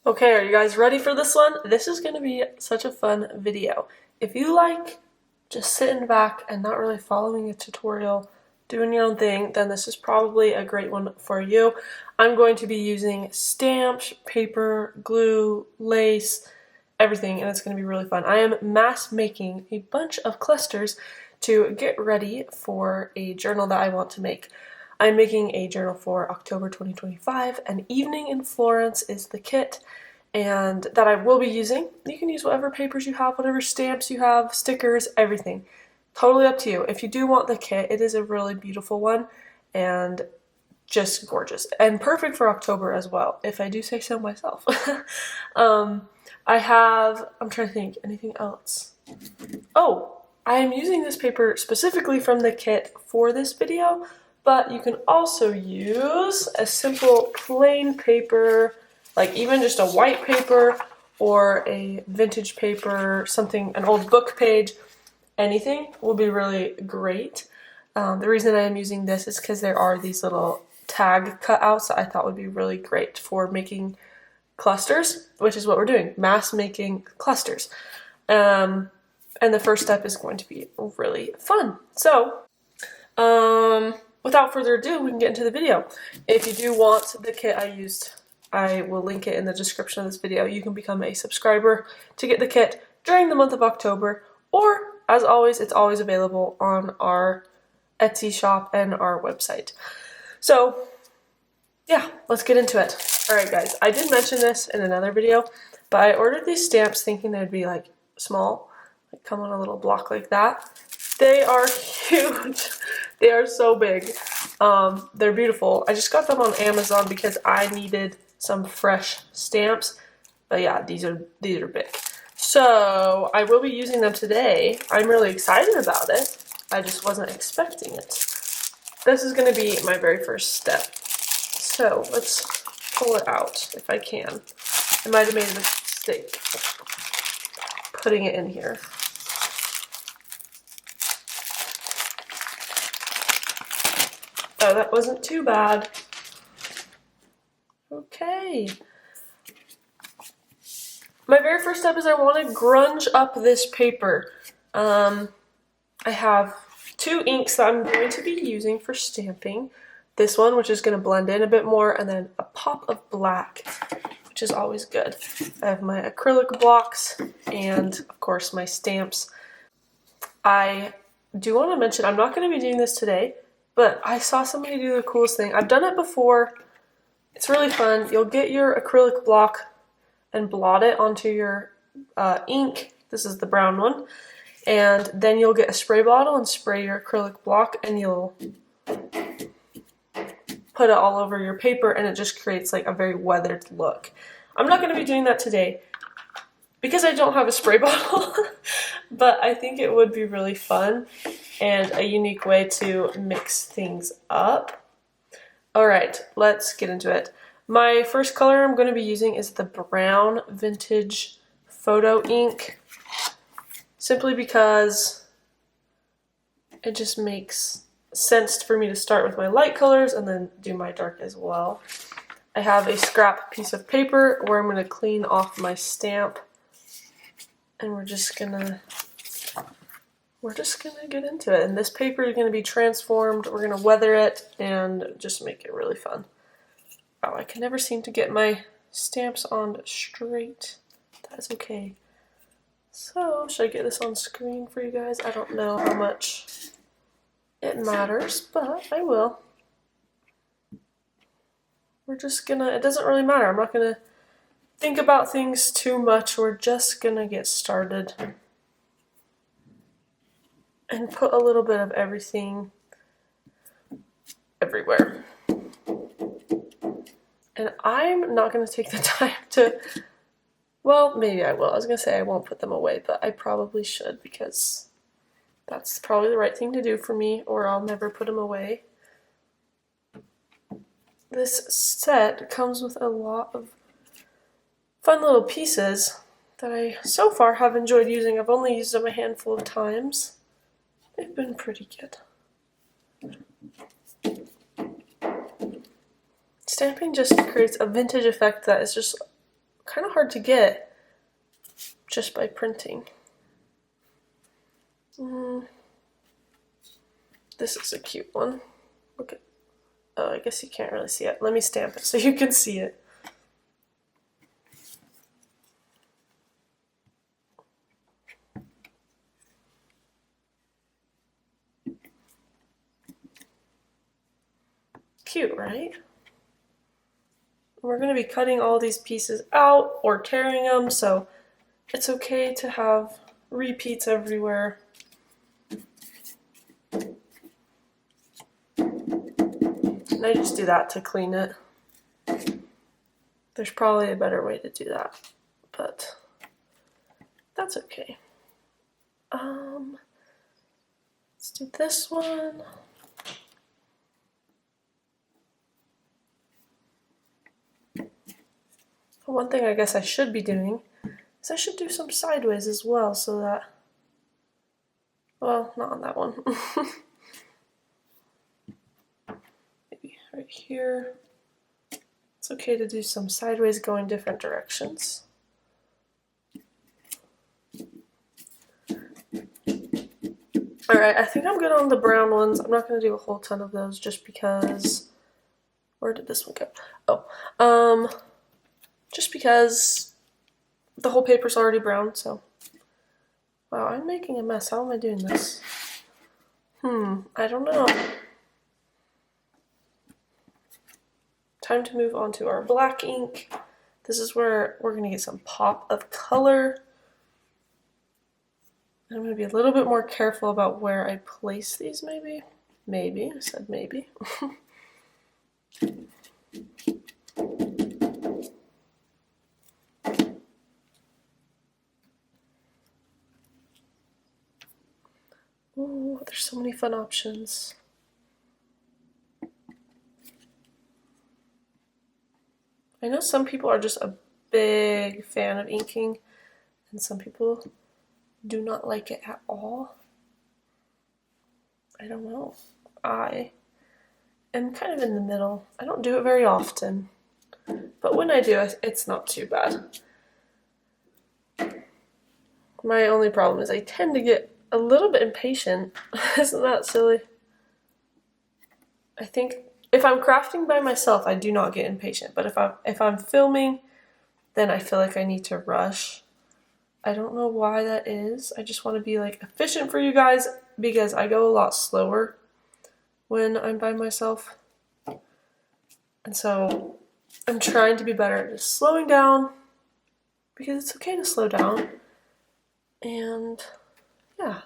Okay, are you guys ready for this one? This is going to be such a fun video. If you like just sitting back and not really following a tutorial, doing your own thing, then this is probably a great one for you. I'm going to be using stamps, paper, glue, lace, everything, and it's going to be really fun. I am mass making a bunch of clusters to get ready for a journal that I want to make. I'm making a journal for October 2025. An Evening in Florence is the kit, and that I will be using. You can use whatever papers you have, whatever stamps you have, stickers, everything. Totally up to you. If you do want the kit, it is a really beautiful one and just gorgeous and perfect for October as well, if I do say so myself. I'm trying to think, anything else? Oh, I am using this paper specifically from the kit for this video, but you can also use a simple plain paper, like even just a white paper or a vintage paper, something, an old book page, anything will be really great. The reason I am using this is because there are these little tag cutouts that I thought would be really great for making clusters, which is what we're doing, mass making clusters. And the first step is going to be really fun. So, without further ado, we can get into the video. If you do want the kit I used, I will link it in the description of this video. You can become a subscriber to get the kit during the month of October, or as always, it's always available on our Etsy shop and our website. So yeah, let's get into it. Alright guys, I did mention this in another video, but I ordered these stamps thinking they'd be like small, like come on a little block like that. They are huge. They are so big. They're beautiful. I just got them on Amazon because I needed some fresh stamps. But yeah, these are big. So I will be using them today. I'm really excited about it. I just wasn't expecting it. This is going to be my very first step. So let's pull it out if I can. I might have made a mistake putting it in here. Oh, that wasn't too bad. Okay. My very first step is I want to grunge up this paper. I have two inks that I'm going to be using for stamping. This one, which is going to blend in a bit more, and then a pop of black, which is always good. I have my acrylic blocks and, of course, my stamps. I do want to mention, I'm not going to be doing this today, but I saw somebody do the coolest thing. I've done it before. It's really fun. You'll get your acrylic block and blot it onto your ink. This is the brown one. And then you'll get a spray bottle and spray your acrylic block, and you'll put it all over your paper, and it just creates like a very weathered look. I'm not going to be doing that today because I don't have a spray bottle, but I think it would be really fun and a unique way to mix things up. Alright, let's get into it. My first color I'm going to be using is the brown vintage photo ink, simply because it just makes sense for me to start with my light colors and then do my dark as well. I have a scrap piece of paper where I'm going to clean off my stamp, and we're just gonna get into it. And this paper is going to be transformed. We're going to weather it and just make it really fun. Oh, I can never seem to get my stamps on straight. That's okay. So, should I get this on screen for you guys? I don't know how much it matters, but I will. We're just gonna, it doesn't really matter. I'm not gonna think about things too much. We're just gonna get started and put a little bit of everything everywhere. And I'm not gonna take the time to, well, maybe I will. I was gonna say I won't put them away, but I probably should, because that's probably the right thing to do for me, or I'll never put them away. This set comes with a lot of fun little pieces that I so far have enjoyed using. I've only used them a handful of times. They've been pretty good. Stamping just creates a vintage effect that is just kind of hard to get just by printing. This is a cute one. Look at, oh, I guess you can't really see it. Let me stamp it so you can see it. Cute, right? We're going to be cutting all these pieces out or tearing them, so it's okay to have repeats everywhere. And I just do that to clean it. There's probably a better way to do that, but that's okay. Let's do this one. One thing I guess I should be doing is I should do some sideways as well, so that, well, not on that one. Maybe right here. It's okay to do some sideways going different directions. Alright, I think I'm good on the brown ones. I'm not going to do a whole ton of those just because, where did this one go? Oh, just because the whole paper's already brown, so. Wow, I'm making a mess. How am I doing this? I don't know. Time to move on to our black ink. This is where we're going to get some pop of color. I'm going to be a little bit more careful about where I place these, maybe. Maybe, I said maybe. Ooh, there's so many fun options. I know some people are just a big fan of inking, and some people do not like it at all. I don't know. I am kind of in the middle. I don't do it very often, but when I do, it's not too bad. My only problem is I tend to get a little bit impatient. Isn't that silly? I think if I'm crafting by myself, I do not get impatient. But if I'm filming, then I feel like I need to rush. I don't know why that is. I just want to be like efficient for you guys because I go a lot slower when I'm by myself. And so I'm trying to be better at just slowing down because it's okay to slow down. And yeah.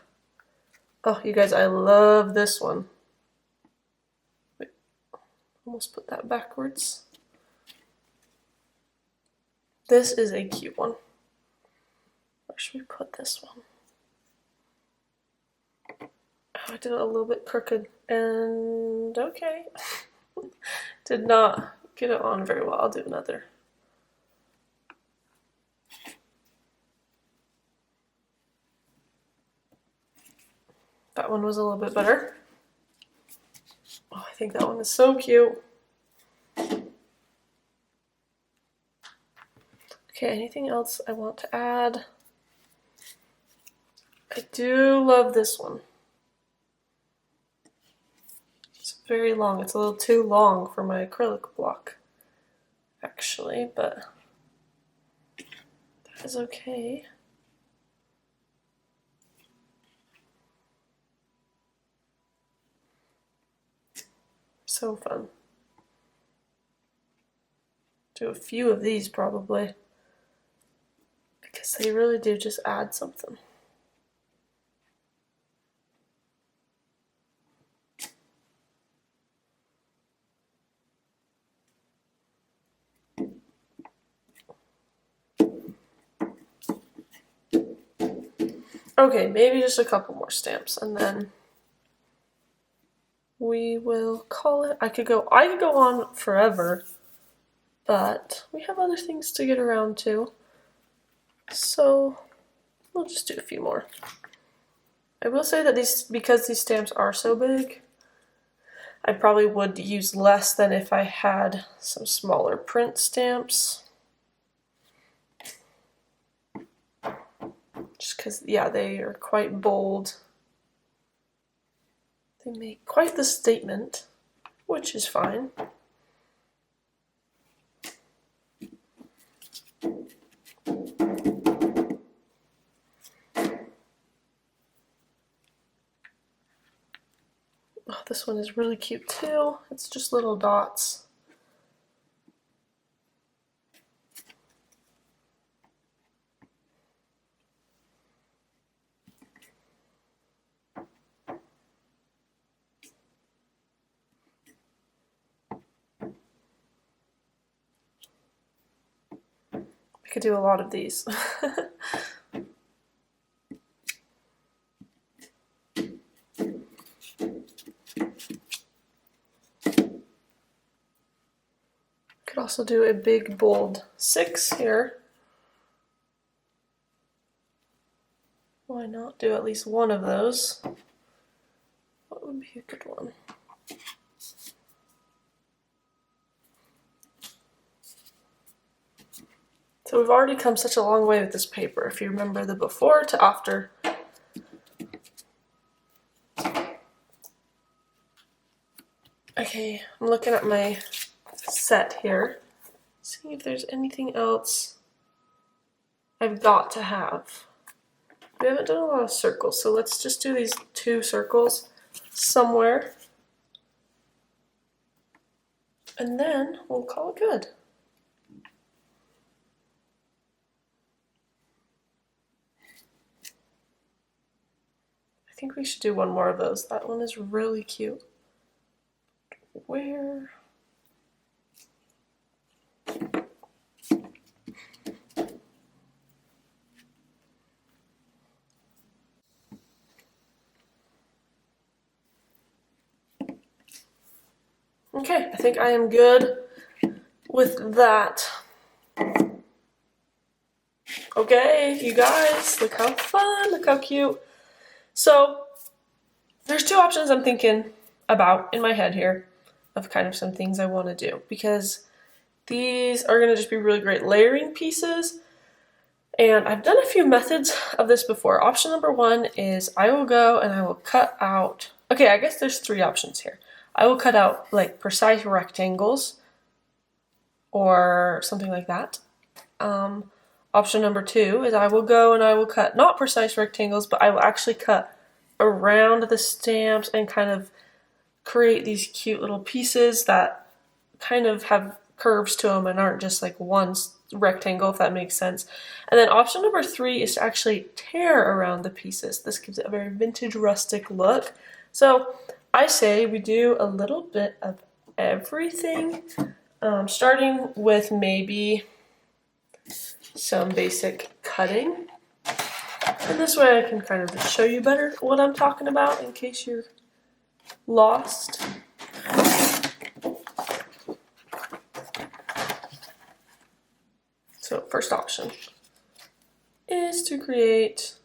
Oh, you guys, I love this one. Wait, almost put that backwards. This is a cute one. Where should we put this one? Oh, I did it a little bit crooked, and okay. Did not get it on very well. I'll do another. That one was a little bit better. Oh, I think that one is so cute. Okay, anything else I want to add? I do love this one. It's very long. It's a little too long for my acrylic block, actually, but that is okay. So fun. Do a few of these probably, because they really do just add something. Okay, maybe just a couple more stamps and then we will call it. I could go on forever, but we have other things to get around to. So we'll just do a few more. I will say that because these stamps are so big, I probably would use less than if I had some smaller print stamps. because yeah, they are quite bold. They make quite the statement, which is fine. Oh, this one is really cute too. It's just little dots. I could do a lot of these. Could also do a big bold 6 here. Why not do at least one of those? What would be a good one? So we've already come such a long way with this paper, if you remember the before to after. Okay, I'm looking at my set here, seeing if there's anything else I've got to have. We haven't done a lot of circles, so let's just do these 2 circles somewhere, and then we'll call it good. I think we should do one more of those. That one is really cute. Where? Okay, I think I am good with that. Okay, you guys, look how fun, look how cute. So, there's 2 options I'm thinking about in my head here of kind of some things I want to do, because these are going to just be really great layering pieces. And I've done a few methods of this before. Option number 1 is I will go and I will cut out, okay, I guess there's 3 options here. I will cut out like precise rectangles or something like that. Option number 2 is I will go and I will cut not precise rectangles, but I will actually cut around the stamps and kind of create these cute little pieces that kind of have curves to them and aren't just like one rectangle, if that makes sense. And then option number 3 is to actually tear around the pieces. This gives it a very vintage rustic look. So I say we do a little bit of everything, starting with maybe some basic cutting. And this way I can kind of show you better what I'm talking about in case you're lost. So first option is to create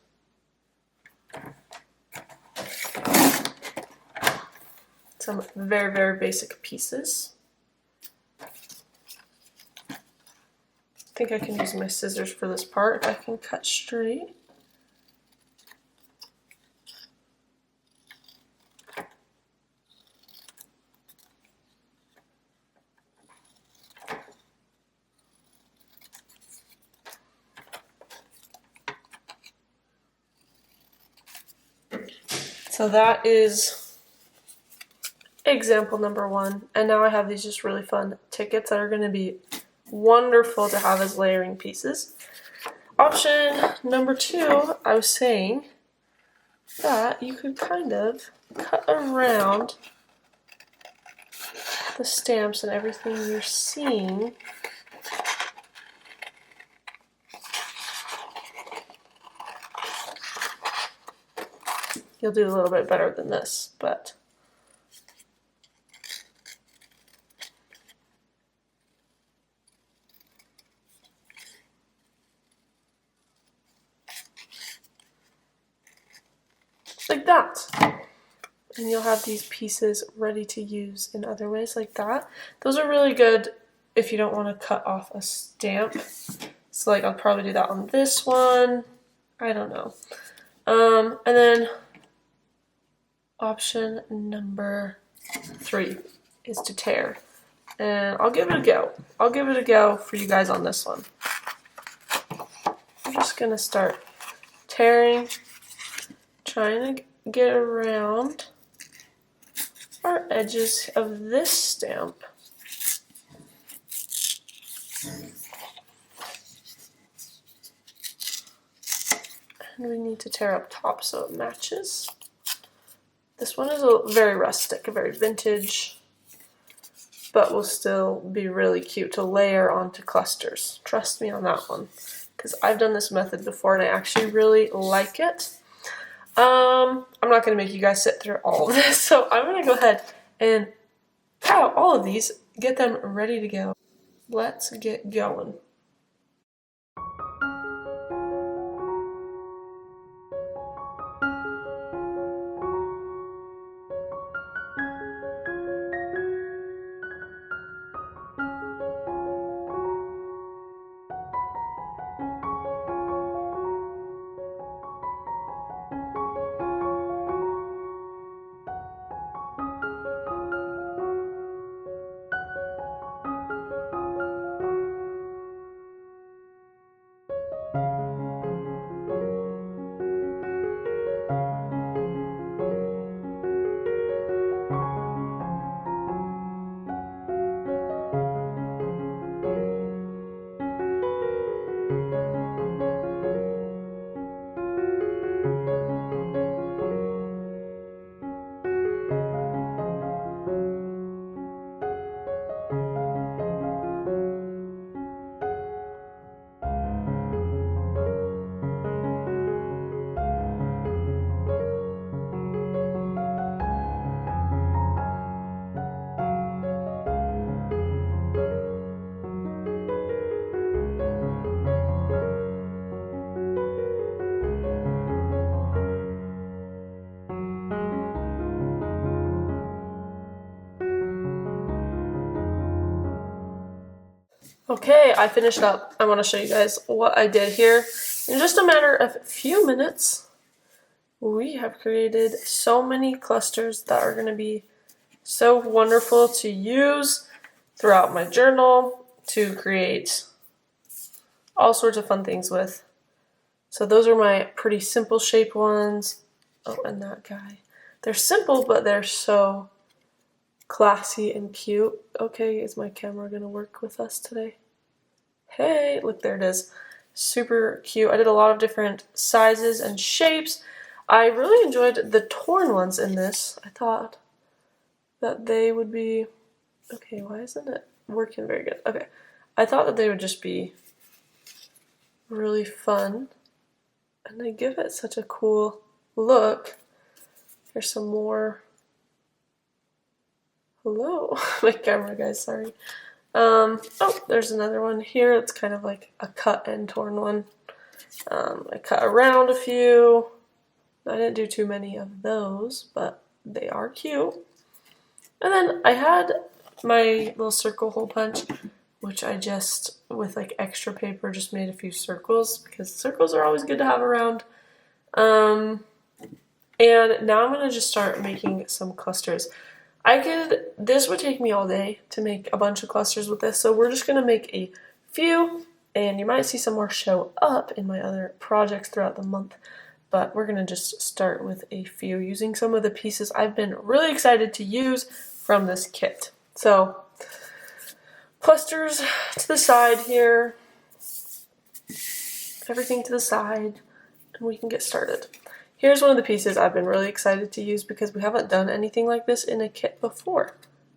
some very, very basic pieces. I think I can use my scissors for this part if I can cut straight. So that is example number 1. And now I have these just really fun tickets that are going to be wonderful to have as layering pieces. Option number 2, I was saying that you could kind of cut around the stamps and everything you're seeing. You'll do a little bit better than this, but like that. And you'll have these pieces ready to use in other ways like that. Those are really good if you don't want to cut off a stamp. So like I'll probably do that on this one. I don't know. And then option number 3 is to tear. And I'll give it a go. I'll give it a go for you guys on this one. I'm just going to start tearing, trying to get around our edges of this stamp. And we need to tear up top so it matches. This one is very rustic, very vintage, but will still be really cute to layer onto clusters. Trust me on that one, because I've done this method before and I actually really like it. I'm not going to make you guys sit through all of this, so I'm going to go ahead and cut out all of these, get them ready to go. Let's get going. Okay, I finished up. I want to show you guys what I did here. In just a matter of a few minutes, we have created so many clusters that are going to be so wonderful to use throughout my journal to create all sorts of fun things with. So those are my pretty simple shape ones. Oh, and that guy. They're simple, but they're so classy and cute. Okay, is my camera gonna work with us today? Hey, look, there it is. Super cute. I did a lot of different sizes and shapes. I really enjoyed the torn ones in this. I thought that they would be... Okay, why isn't it working very good? Okay, I thought that they would just be really fun. And they give it such a cool look. Here's some more. Hello, my camera guys, sorry. Oh, there's another one here. It's kind of like a cut and torn one. I cut around a few. I didn't do too many of those, but they are cute. And then I had my little circle hole punch, which I just, with like extra paper, just made a few circles because circles are always good to have around. And now I'm going to just start making some clusters. This would take me all day to make a bunch of clusters with this, so we're just going to make a few, and you might see some more show up in my other projects throughout the month, but we're going to just start with a few using some of the pieces I've been really excited to use from this kit. So, clusters to the side here, everything to the side, and we can get started. Here's one of the pieces I've been really excited to use because we haven't done anything like this in a kit before.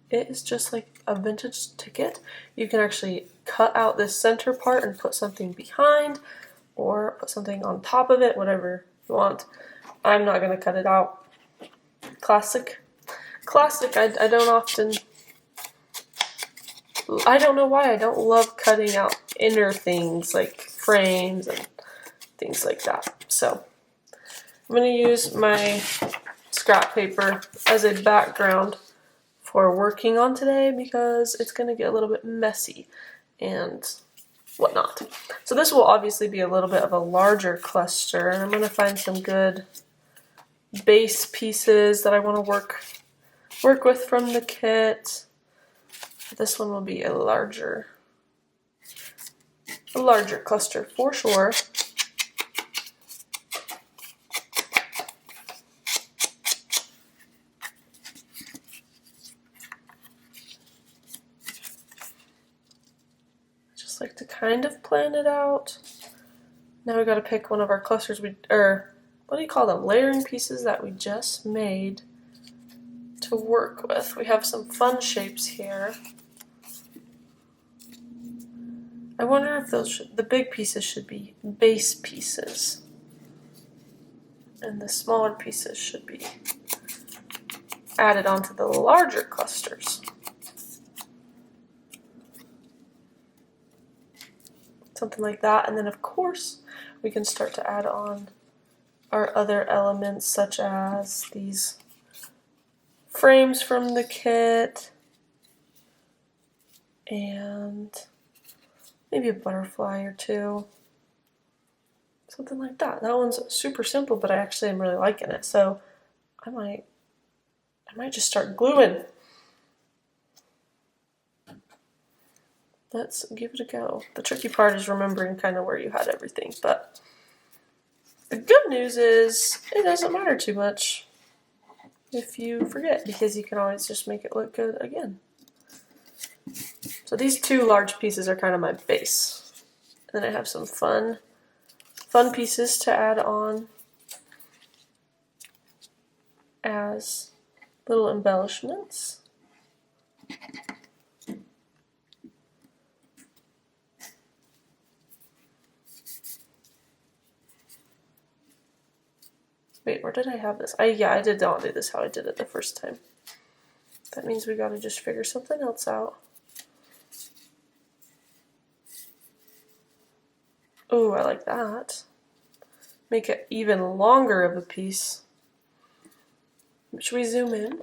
It is just like a vintage ticket. You can actually cut out this center part and put something behind or put something on top of it, whatever you want. I'm not going to cut it out. Classic. I don't often... I don't know why I don't love cutting out inner things like frames and things like that. So I'm going to use my scrap paper as a background for working on today because it's going to get a little bit messy and whatnot. So this will obviously be a little bit of a larger cluster, and I'm going to find some good base pieces that I want to work with from the kit. This one will be a larger cluster for sure. Like to kind of plan it out. Now we got to pick one of our clusters, or what do you call them? Layering pieces that we just made to work with. We have some fun shapes here. I wonder if the big pieces should be base pieces, and the smaller pieces should be added onto the larger clusters. Something like that, and then of course we can start to add on our other elements, such as these frames from the kit and maybe a butterfly or two, something like that. That one's super simple, but I actually am really liking it, so I might just start gluing. Let's give it a go. The tricky part is remembering kind of where you had everything, but the good news is it doesn't matter too much if you forget, because you can always just make it look good again. So these two large pieces are kind of my base. And then I have some fun pieces to add on as little embellishments. Wait, where did I have this? Yeah, I did not do this how I did it the first time. That means we gotta just figure something else out. Oh, I like that. Make it even longer of a piece. Should we zoom in? You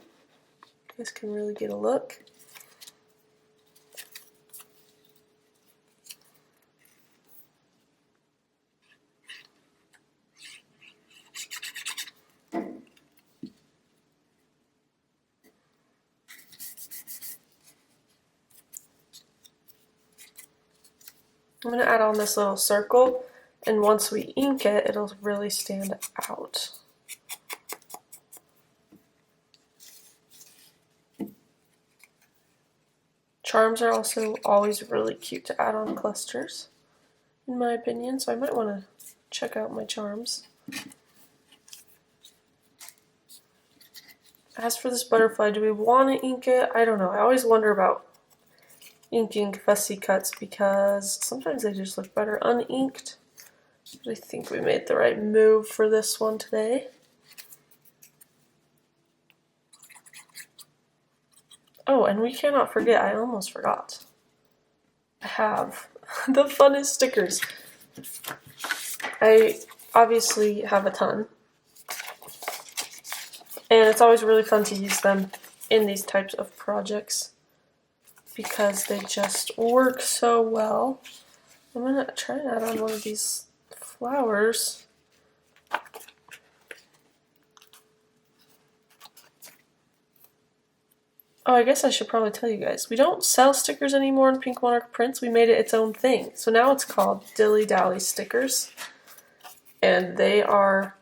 guys can really get a look. I'm going to add on this little circle, and once we ink it, it'll really stand out. Charms are also always really cute to add on clusters, in my opinion, so I might want to check out my charms. As for this butterfly, do we want to ink it? I don't know. I always wonder about inking fussy cuts because sometimes they just look better uninked. But I think we made the right move for this one today. Oh, and we cannot forget, I almost forgot. I have the funnest stickers. I obviously have a ton. And it's always really fun to use them in these types of projects because they just work so well. I'm going to try and add on one of these flowers. Oh, I guess I should probably tell you guys. We don't sell stickers anymore in Pink Monarch Prints. We made it its own thing. So now it's called Dilly Dally Stickers. And they are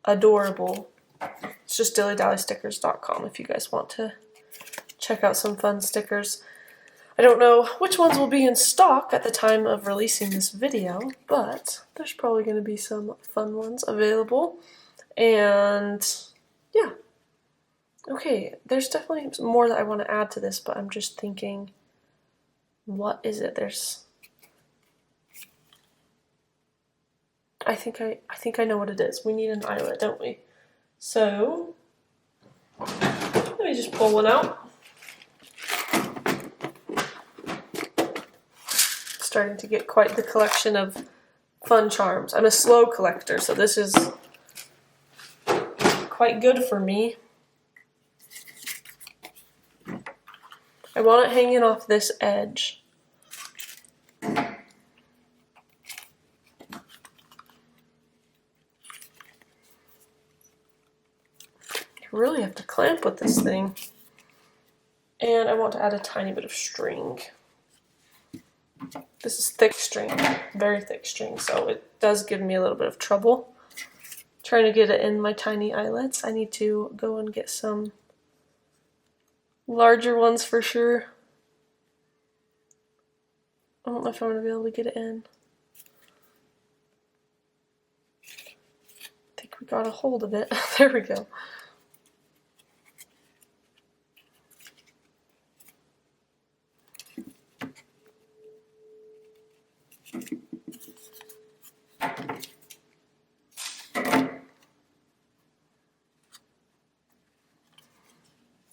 adorable. It's just dillydallystickers.com if you guys want to check out some fun stickers. I don't know which ones will be in stock at the time of releasing this video, but there's probably going to be some fun ones available. And yeah. Okay, there's definitely more that I want to add to this, but I'm just thinking, what is it? I think I know what it is. We need an eyelet, don't we? So let me just pull one out. Starting to get quite the collection of fun charms. I'm a slow collector, so this is quite good for me. I want it hanging off this edge. really have to clamp with this thing. And I want to add a tiny bit of string. This is thick string, very thick string, so it does give me a little bit of trouble trying to get it in my tiny eyelets. I need to go and get some larger ones for sure. I don't know if I'm going to be able to get it in. I think we got a hold of it. There we go.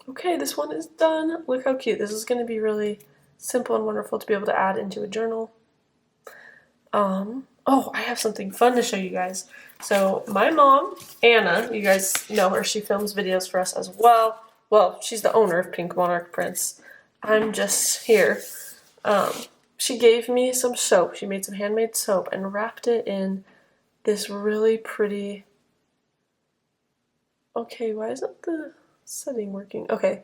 Okay, this one is done. Look how cute. This is going to be really simple and wonderful to be able to add into a journal. Oh, I have something fun to show you guys. So my mom, Anna, you guys know her. She films videos for us as well. Well, she's the owner of Pink Monarch Prints. I'm just here. She gave me some soap. She made some handmade soap and wrapped it in this really pretty... Okay, why isn't the setting working? Okay,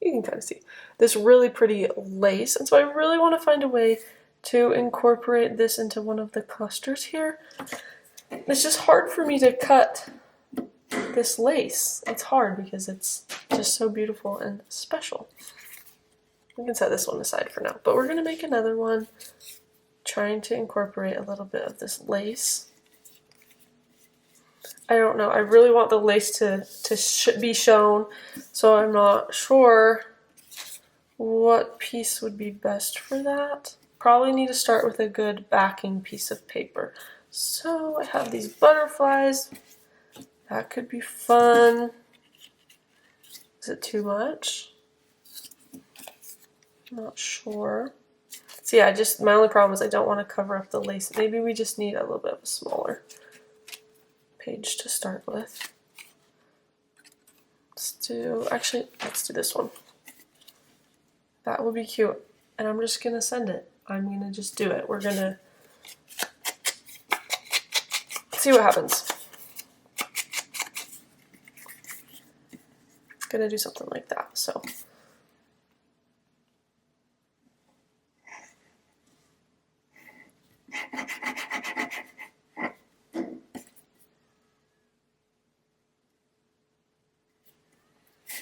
you can kind of see. This really pretty lace. And so I really want to find a way to incorporate this into one of the clusters here. It's just hard for me to cut this lace. It's hard because it's just so beautiful and special. We can set this one aside for now, but we're going to make another one trying to incorporate a little bit of this lace. I don't know, I really want the lace to be shown, so I'm not sure what piece would be best for that. Probably need to start with a good backing piece of paper. So I have these butterflies. That could be fun. Is it too much? I'm not sure. So yeah, my only problem is I don't want to cover up the lace. Maybe we just need a little bit of a smaller page to start with. Let's do this one. That will be cute. And I'm just gonna send it. I'm gonna just do it. We're gonna see what happens. Gonna do something like that, so.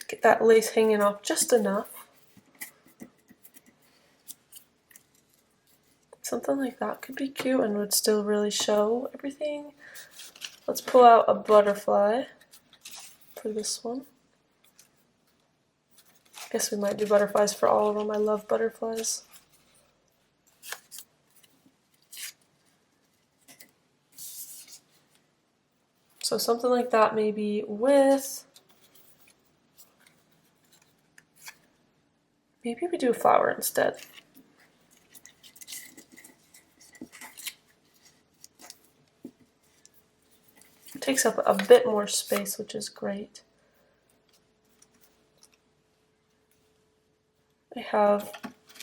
Get that lace hanging off just enough. Something like that could be cute and would still really show everything. Let's pull out a butterfly for this one. I guess we might do butterflies for all of them. I love butterflies. So something like that maybe with... Maybe we do a flower instead. It takes up a bit more space, which is great. I have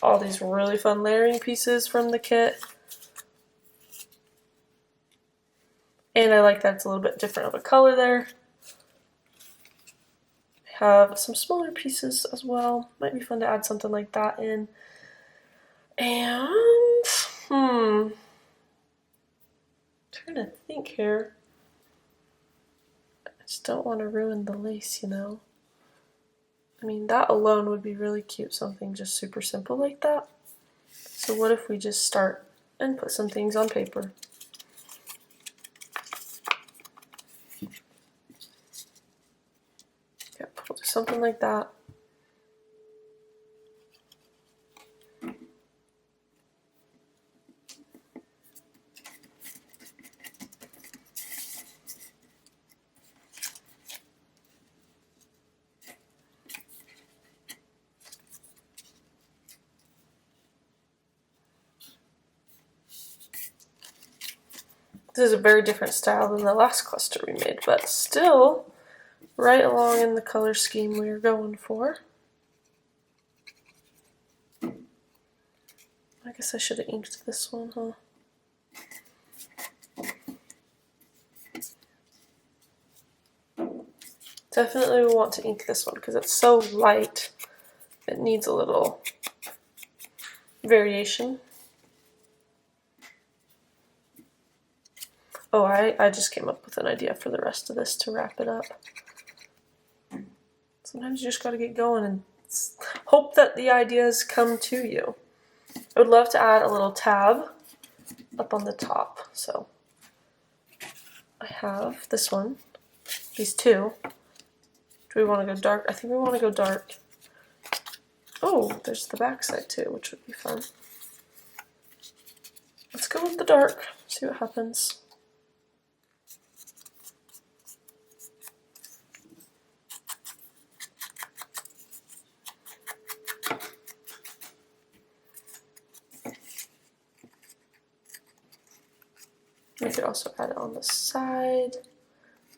all these really fun layering pieces from the kit. And I like that it's a little bit different of a color there. I have some smaller pieces as well. Might be fun to add something like that in. And, trying to think here. I just don't want to ruin the lace, you know. I mean, that alone would be really cute, something just super simple like that. So what if we just start and put some things on paper? Yep, we'll do something like that. This is a very different style than the last cluster we made, but still right along in the color scheme we were going for. I guess I should have inked this one, huh? Definitely we want to ink this one because it's so light. It needs a little variation. Oh, I just came up with an idea for the rest of this to wrap it up. Sometimes you just gotta get going and hope that the ideas come to you. I would love to add a little tab up on the top. So I have this one, these two. Do we want to go dark? I think we want to go dark. Oh, there's the back side too, which would be fun. Let's go with the dark, see what happens. We could also add it on the side.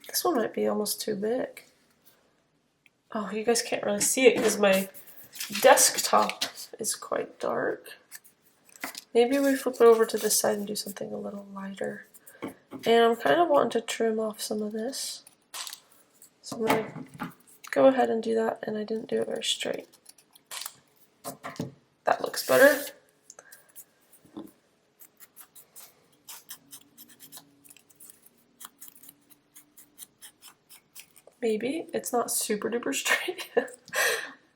This one might be almost too big. Oh, you guys can't really see it because my desktop is quite dark. Maybe we flip it over to this side and do something a little lighter. And I'm kind of wanting to trim off some of this. So I'm going to go ahead and do that, and I didn't do it very straight. That looks better. Maybe it's not super duper straight.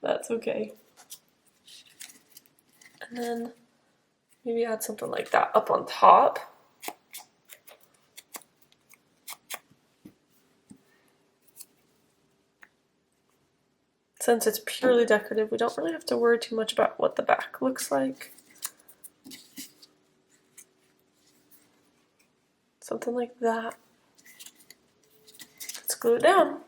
That's okay. And then maybe add something like that up on top. Since it's purely decorative, we don't really have to worry too much about what the back looks like. Something like that. Let's glue it down.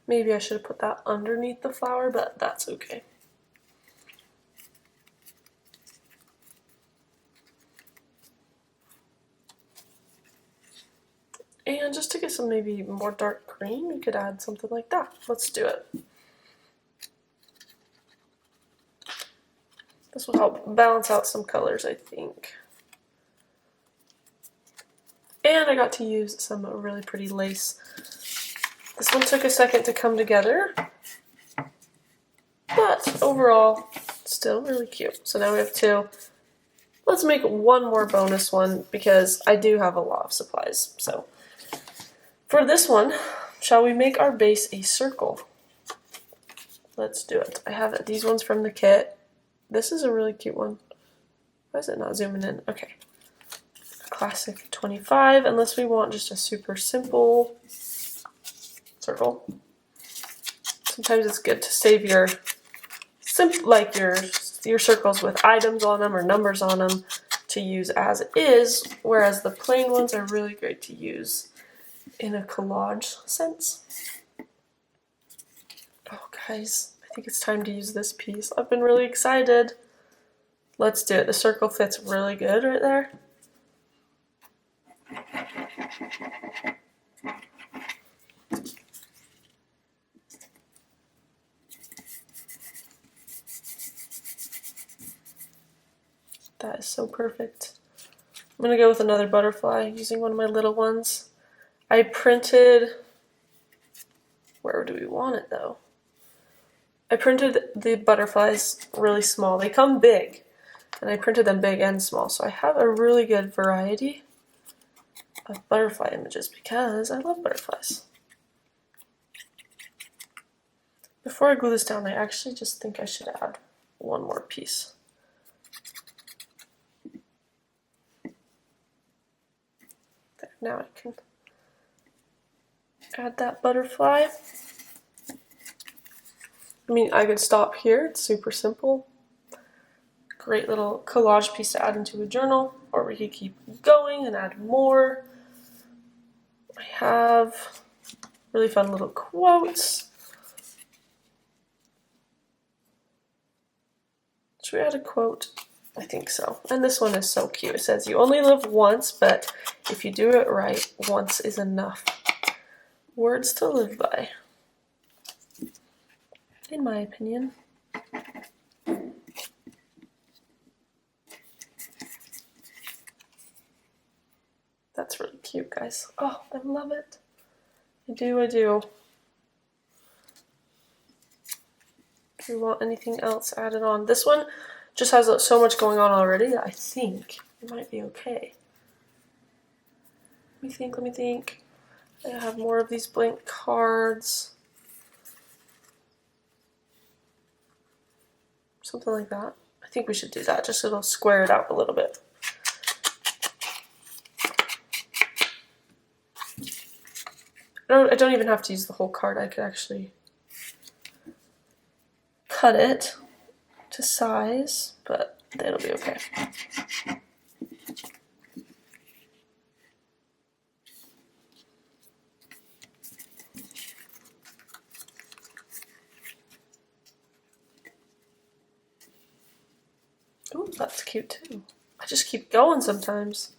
Maybe I should have put that underneath the flower, but that's okay. And just to get some maybe more dark green, we could add something like that. Let's do it. This will help balance out some colors, I think. And I got to use some really pretty lace. This one took a second to come together, but overall, still really cute. So now we have two. Let's make one more bonus one because I do have a lot of supplies. So for this one, shall we make our base a circle? Let's do it. I have these ones from the kit. This is a really cute one. Why is it not zooming in? Okay. Classic 25, unless we want just a super simple circle. Sometimes it's good to save your your circles with items on them or numbers on them to use as is, whereas the plain ones are really great to use in a collage sense. Oh guys, I think it's time to use this piece. I've been really excited. Let's do it. The circle fits really good right there. That is so perfect. I'm going to go with another butterfly using one of my little ones. I printed, where do we want it though? I printed the butterflies really small. They come big, and I printed them big and small, so I have a really good variety of butterfly images because I love butterflies. Before I glue this down, I actually just think I should add one more piece. There, now I can add that butterfly. I mean, I could stop here, it's super simple. Great little collage piece to add into a journal, or we could keep going and add more. I have really fun little quotes. Should we add a quote? I think so. And this one is so cute. It says, "You only live once, but if you do it right, once is enough." Words to live by, in my opinion. That's really cute, guys. Oh, I love it. I do, I do. Do you want anything else added on? This one just has so much going on already that I think it might be okay. Let me think. I have more of these blank cards. Something like that. I think we should do that, just so it'll square it out a little bit. I don't even have to use the whole card. I could actually cut it to size, but it'll be okay. Ooh, that's cute too. I just keep going sometimes.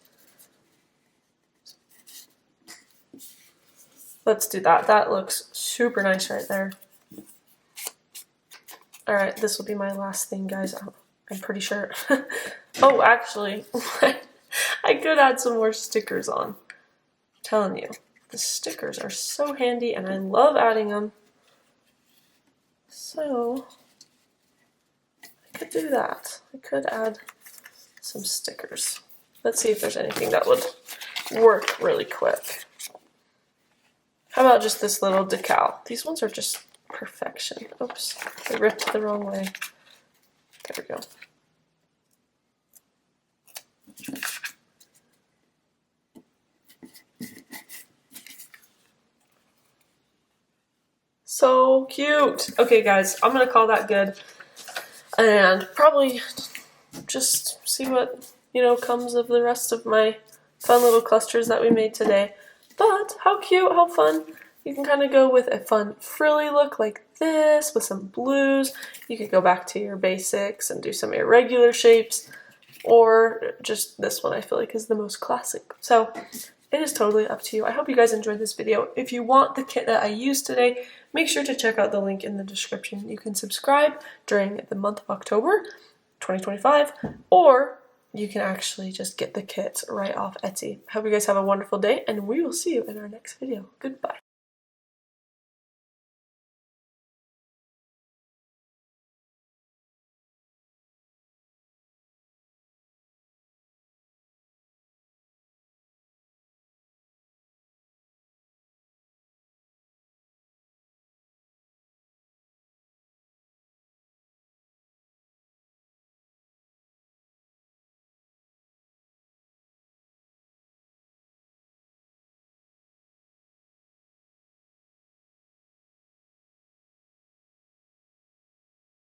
Let's do that. That looks super nice right there. Alright, this will be my last thing, guys. I'm pretty sure. Oh, actually, I could add some more stickers on. I'm telling you, the stickers are so handy and I love adding them. So, I could do that. I could add some stickers. Let's see if there's anything that would work really quick. How about just this little decal? These ones are just perfection. Oops, I ripped the wrong way. There we go. So cute. Okay, guys, I'm gonna call that good. And probably just see what, comes of the rest of my fun little clusters that we made today. But how cute, how fun. You can kind of go with a fun frilly look like this with some blues. You could go back to your basics and do some irregular shapes, or just this one I feel like is the most classic. So it is totally up to you. I hope you guys enjoyed this video. If you want the kit that I used today, make sure to check out the link in the description. You can subscribe during the month of October 2025, or you can actually just get the kits right off Etsy. I hope you guys have a wonderful day, and we will see you in our next video. Goodbye.